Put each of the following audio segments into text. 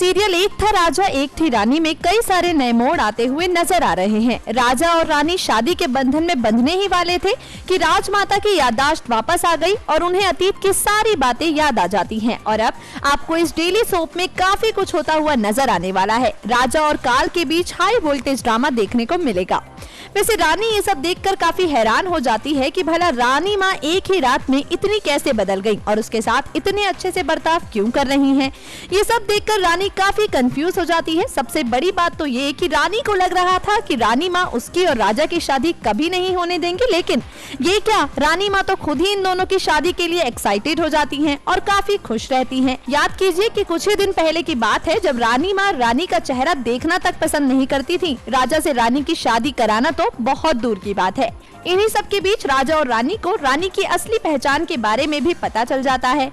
Serial एक था राजा एक थी रानी में कई सारे नए मोड़ आते हुए नजर आ रहे हैं। राजा और रानी शादी के बंधन में बंधने ही वाले थे कि राजमाता की याददाश्त वापस आ गई और उन्हें अतीत की सारी बातें याद आ जाती हैं। और अब आपको इस डेली सोप में काफी कुछ होता हुआ नजर आने वाला है। राजा और काल के बीच हाई वोल्टेज ड्रामा देखने को मिलेगा। वैसे रानी ये सब देखकर काफी हैरान हो जाती है कि भला रानी माँ एक ही रात में इतनी कैसे बदल गई और उसके साथ इतने अच्छे से बर्ताव क्यों कर रही हैं। ये सब देखकर रानी काफी कंफ्यूज हो जाती है। सबसे बड़ी बात तो ये कि रानी को लग रहा था कि रानी माँ उसकी और राजा की शादी कभी नहीं होने देंगी, लेकिन ये क्या, रानी माँ तो खुद ही इन दोनों की शादी के लिए एक्साइटेड हो जाती हैं और काफी खुश रहती हैं। याद कीजिए कि कुछ ही दिन पहले की बात है जब रानी माँ रानी का चेहरा देखना तक पसंद नहीं करती थी। राजा से रानी की शादी कराना तो बहुत दूर की बात है। इन्हीं सब के बीच राजा और रानी को रानी की असली पहचान के बारे में भी पता चल जाता है।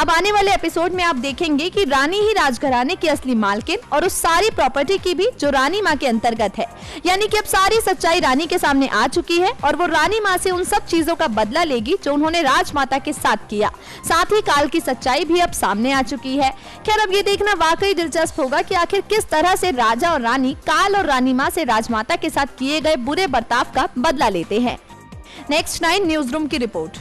अब आने वाले एपिसोड में आप देखेंगे कि रानी ही राजघराने की असली मालकिन और उस सारी प्रॉपर्टी की भी जो रानी माँ के अंतर्गत है। यानी कि अब सारी सच्चाई रानी के सामने आ चुकी है और वो रानी माँ से उन सब चीजों का बदला लेगी जो उन्होंने राजमाता के साथ किया। साथ ही काल की सच्चाई भी अब सामने आ चुकी है। खैर, अब ये देखना वाकई दिलचस्प होगा कि आखिर किस तरह से राजा और रानी काल और रानी माँ से राजमाता के साथ किए गए बुरे बर्ताव का बदला लेते हैं। नेक्स्ट 9 न्यूज रूम की रिपोर्ट।